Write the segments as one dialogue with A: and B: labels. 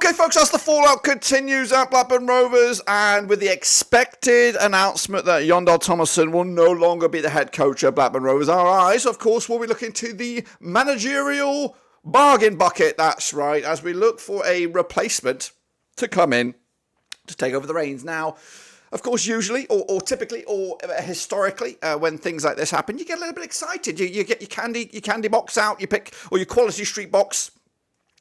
A: Okay, folks, as the fallout continues at Blackburn Rovers, and with the expected announcement that Jon Dahl Tomassons will no longer be the head coach of Blackburn Rovers, our eyes, of course, will be looking to the managerial bargain bucket. That's right, as we look for a replacement to come in to take over the reins. Now, of course, usually, or typically, or historically, when things like this happen, you get a little bit excited. You get your candy box out, you pick, or your Quality Street box,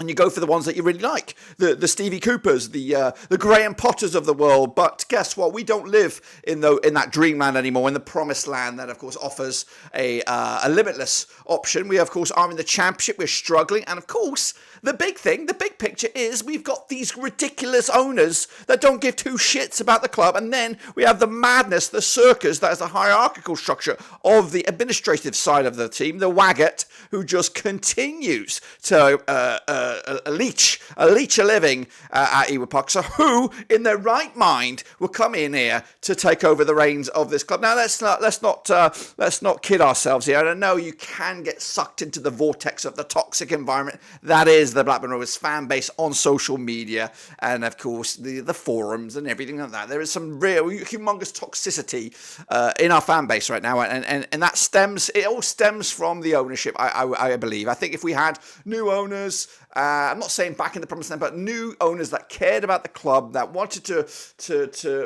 A: and you go for the ones that you really like, the Stevie Coopers, the Graham Potters of the world. But guess what? We don't live in that dreamland anymore, in the promised land that, of course, offers a limitless option. We, of course, are in the championship. We're struggling, and of course, the big thing, the big picture is we've got these ridiculous owners that don't give two shits about the club, and then we have the madness, the circus that is a hierarchical structure of the administrative side of the team, the Waggot, who just continues to leech a living at Ewood Park. So who, in their right mind, will come in here to take over the reins of this club? Now let's not kid ourselves here. I know you can get sucked into the vortex of the toxic environment that is the Blackburn Rovers fan base on social media, and of course the forums and everything like that. There is some real humongous toxicity in our fan base right now, and that all stems from the ownership. I believe. I think if we had new owners, I'm not saying back in the promised land, but new owners that cared about the club, that wanted to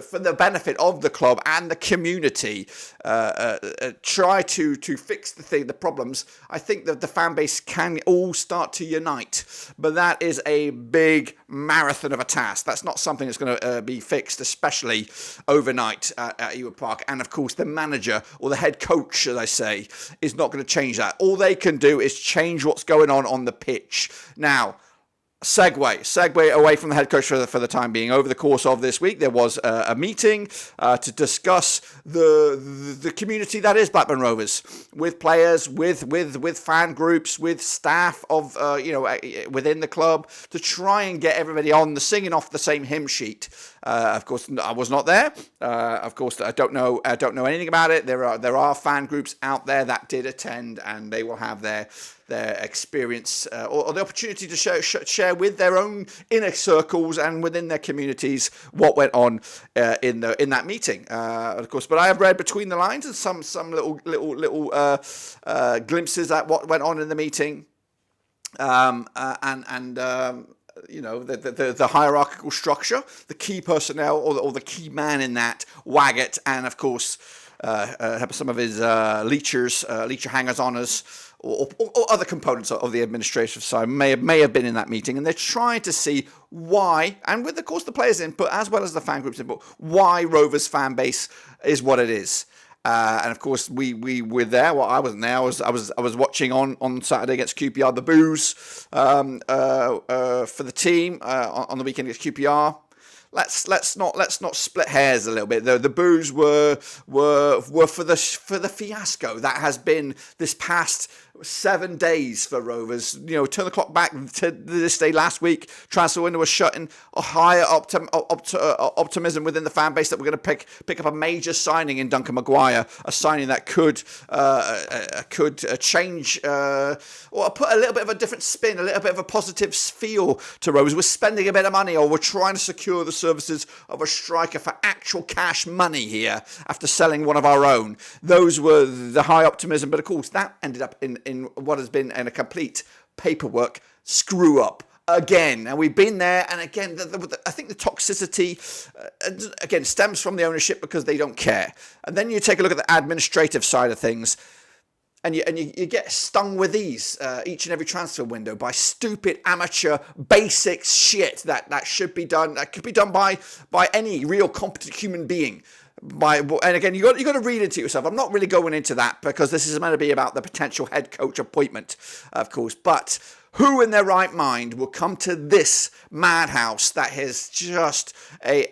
A: for the benefit of the club and the community, try to fix the problems. I think that the fan base can all start to unite, but that is a big marathon of a task. That's not something that's going to be fixed, especially overnight at Ewood Park. And of course, the manager or the head coach, should I say, is not going to change that. All they can do is change what's going on the pitch. Now, segue away from the head coach for the time being. Over the course of this week, there was a meeting to discuss the community that is Blackburn Rovers, with players, with fan groups, with staff of within the club, to try and get everybody on the singing off the same hymn sheet. Of course, I was not there. Of course, I don't know anything about it. There are fan groups out there that did attend, and they will have their experience or the opportunity to share with their own inner circles and within their communities what went on in that meeting. Of course, but I have read between the lines and some little glimpses at what went on in the meeting, the hierarchical structure, the key personnel or the key man in that, Waggot, and of course some of his leecher hangers-oners, or other components of the administrative side may have been in that meeting, and they're trying to see why, and with of course the players' input as well as the fan groups' input, why Rovers fan base is what it is. And of course we were there. Well, I wasn't there. I was watching on Saturday against QPR the boos for the team on the weekend against QPR. Let's not split hairs a little bit. The boos were for the fiasco that has been this past 7 days for Rovers. Turn the clock back to this day last week. Transfer window was shut, in a higher optimism within the fan base that we're going to pick up a major signing in Duncan Maguire, a signing that could change or put a little bit of a different spin, a little bit of a positive feel to Rovers. We're spending a bit of money, or we're trying to secure the services of a striker for actual cash money here after selling one of our own. Those were the high optimism, but of course that ended up in what has been a complete paperwork screw up again. And we've been there, and again, I think the toxicity again stems from the ownership because they don't care. And then you take a look at the administrative side of things, and you get stung with these each and every transfer window by stupid amateur basic shit that should be done, that could be done by any real competent human being. And again, you got to read into yourself. I'm not really going into that because this is meant to be about the potential head coach appointment, of course. But who in their right mind will come to this madhouse that is just a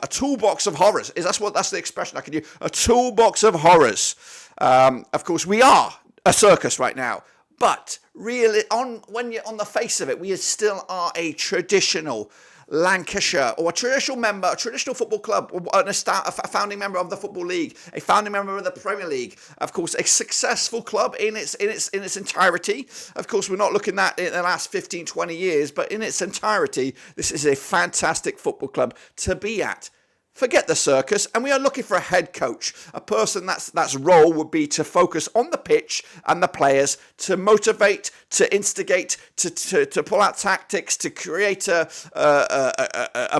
A: toolbox of horrors? That's the expression I could use? A toolbox of horrors. Of course, we are a circus right now, but really, when you're on the face of it, we still are a traditional Lancashire, or a traditional member, a traditional football club, a founding member of the Football League, a founding member of the Premier League, of course, a successful club in its entirety. Of course, we're not looking at in the last 15, 20 years, but in its entirety, this is a fantastic football club to be at. Forget the circus, and we are looking for a head coach, a person that's role would be to focus on the pitch and the players, to motivate, to instigate, to pull out tactics, to create a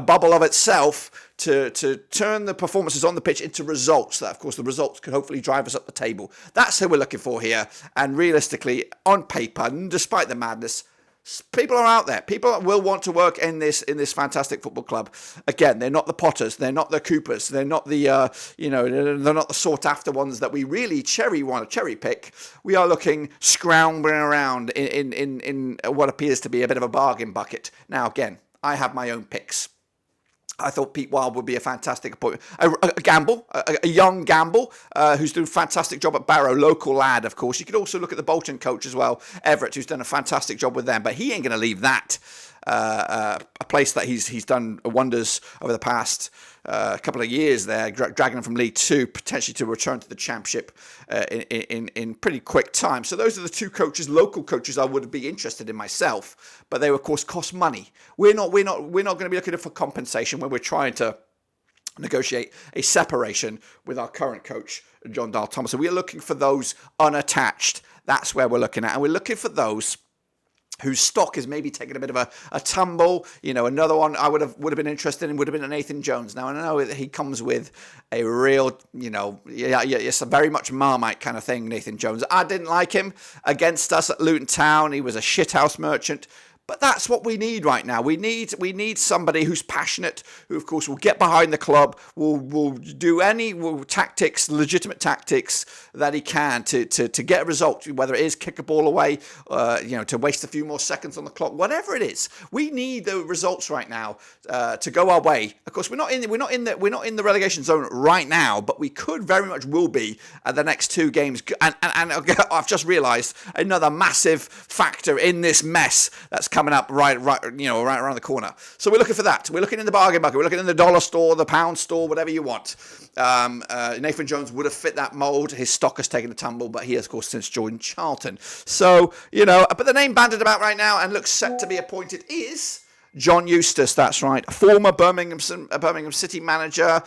A: bubble of itself, to turn the performances on the pitch into results. That, of course, the results could hopefully drive us up the table. That's who we're looking for here, and realistically, on paper, despite the madness, people are out there. People will want to work in this fantastic football club. Again, they're not the Potters, they're not the Coopers, they're not the they're not the sought after ones that we really want to cherry pick. We are looking scrounging around in what appears to be a bit of a bargain bucket. Now, again, I have my own picks. I thought Pete Wild would be a fantastic appointment. A young Gamble, who's doing a fantastic job at Barrow, local lad, of course. You could also look at the Bolton coach as well, Everett, who's done a fantastic job with them, but he ain't going to leave that. A place that he's done wonders over the past couple of years there, dragging them from League Two, potentially to return to the Championship in pretty quick time. So those are the two coaches, local coaches, I would be interested in myself, but they of course cost money. We're not going to be looking for compensation when we're trying to negotiate a separation with our current coach, Jon Dahl Tomassons. We are looking for those unattached. That's where we're looking at, and we're looking for those whose stock is maybe taking a bit of a tumble. Another one I would have been interested in would have been a Nathan Jones. Now, I know that he comes with a real, it's a very much Marmite kind of thing, Nathan Jones. I didn't like him against us at Luton Town. He was a shithouse merchant. But that's what we need right now. We need somebody who's passionate, who of course will get behind the club, will do any tactics, legitimate tactics that he can to get a result, whether it is kick a ball away, to waste a few more seconds on the clock, whatever it is. We need the results right now to go our way. Of course, we're not in the relegation zone right now, but we could very much will be at the next two games. And I've just realised another massive factor in this mess that's coming up right around the corner. So we're looking for that. We're looking in the bargain bucket. We're looking in the dollar store, the pound store, whatever you want. Nathan Jones would have fit that mould. His stock has taken a tumble, but he has, of course, since joined Charlton. So, but the name bandied about right now and looks set to be appointed is John Eustace. That's right, a former Birmingham City manager,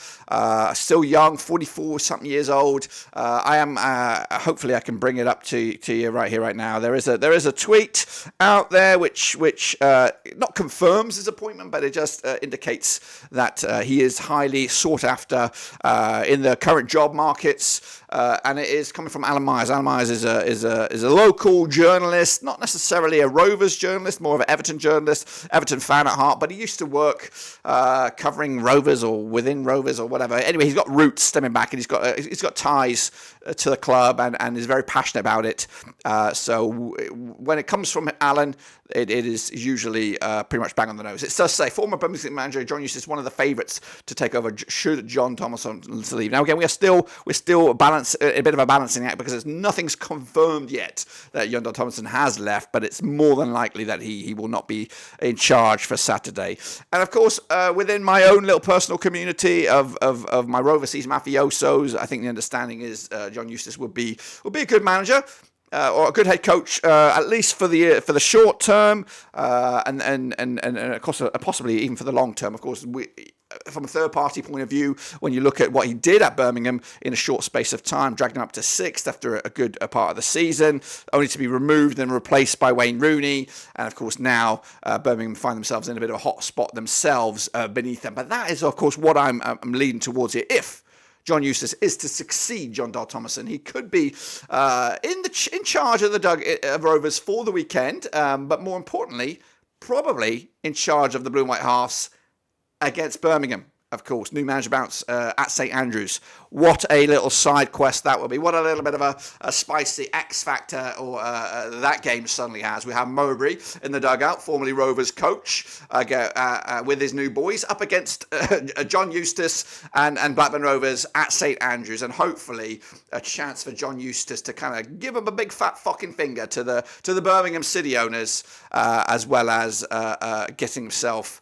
A: still young, 44-something years old. I am. Hopefully, I can bring it up to you right here, right now. There is a tweet out there which not confirms his appointment, but it just indicates that he is highly sought after in the current job markets, and it is coming from Alan Myers. Alan Myers is a local journalist, not necessarily a Rovers journalist, more of an Everton journalist, Everton fan at heart, but he used to work covering Rovers or within Rovers or whatever. Anyway, he's got roots stemming back, and he's got ties to the club and is very passionate about it. So when it comes from Alan, it is usually pretty much bang on the nose. It does say former Birmingham City manager John Eustace is one of the favourites to take over should Jon Tomassons leave. Now again, we're still a bit of a balancing act because nothing's confirmed yet that Jon Dahl Tomassons has left, but it's more than likely that he will not be in charge for Saturday. And of course, within my own little personal community of my Rover season mafiosos, I think the understanding is John Eustace would be a good manager. Or a good head coach, at least for the short term, and of course possibly even for the long term. Of course, from a third party point of view, when you look at what he did at Birmingham in a short space of time, dragged him up to sixth after a good part of the season, only to be removed and replaced by Wayne Rooney, and of course now Birmingham find themselves in a bit of a hot spot themselves beneath them. But that is of course what I'm leading towards here. If John Eustace is to succeed Jon Dahl Tomassons, he could be in charge of the Rovers for the weekend, but more importantly, probably in charge of the Blue and White Halves against Birmingham. of course, new manager bounce at St Andrews. What a little side quest that will be. What a little bit of a spicy X factor or that game suddenly has. We have Mowbray in the dugout, formerly Rovers coach, with his new boys up against John Eustace and Blackburn Rovers at St Andrews, and hopefully a chance for John Eustace to kind of give him a big fat fucking finger to the Birmingham City owners, as well as getting himself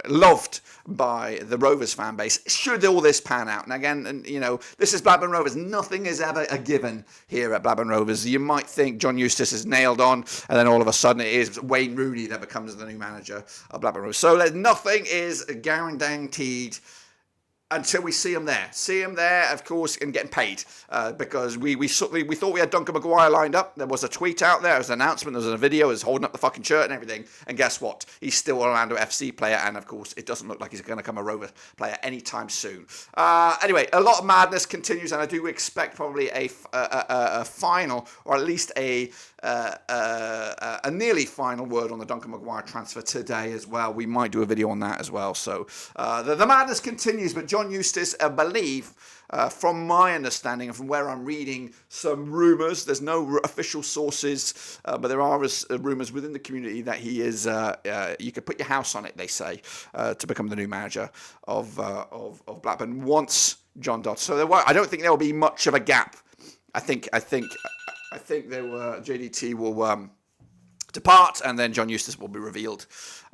A: loved by the Rovers fan base, should all this pan out. And again, this is Blackburn Rovers. Nothing is ever a given here at Blackburn Rovers. You might think John Eustace is nailed on, and then all of a sudden it is Wayne Rooney that becomes the new manager of Blackburn Rovers. So nothing is guaranteed until we see him there. See him there, of course, and getting paid. Because we thought we had Duncan Maguire lined up. There was a tweet out there. There was an announcement. There was a video. He was holding up the fucking shirt and everything. And guess what? He's still an Orlando FC player. And, of course, it doesn't look like he's going to become a Rover player anytime soon. Anyway, a lot of madness continues. And I do expect probably a final, or at least a nearly final word on the Duncan Maguire transfer today as well. We might do a video on that as well. So the madness continues. But John Eustace, I believe, from my understanding and from where I'm reading some rumours, there's no official sources, but there are rumours within the community that he is, you could put your house on it, they say, to become the new manager of Blackburn once Jon Dahl. So I don't think there will be much of a gap. I think JDT will depart, and then John Eustace will be revealed.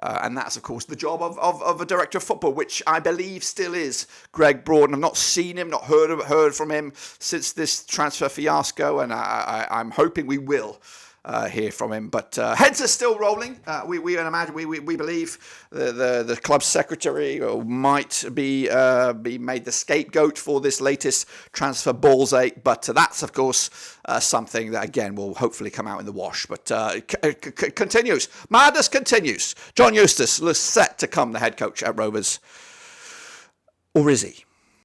A: And that's, of course, the job of a director of football, which I believe still is Greg Broad. I've not seen him, not heard from him since this transfer fiasco, and I'm hoping we will hear from him. But heads are still rolling. We believe the club secretary might be made the scapegoat for this latest transfer balls ache. But that's, of course, something that, again, will hopefully come out in the wash. But continues. Madness continues. John Eustace looks set to come the head coach at Rovers. Or is he?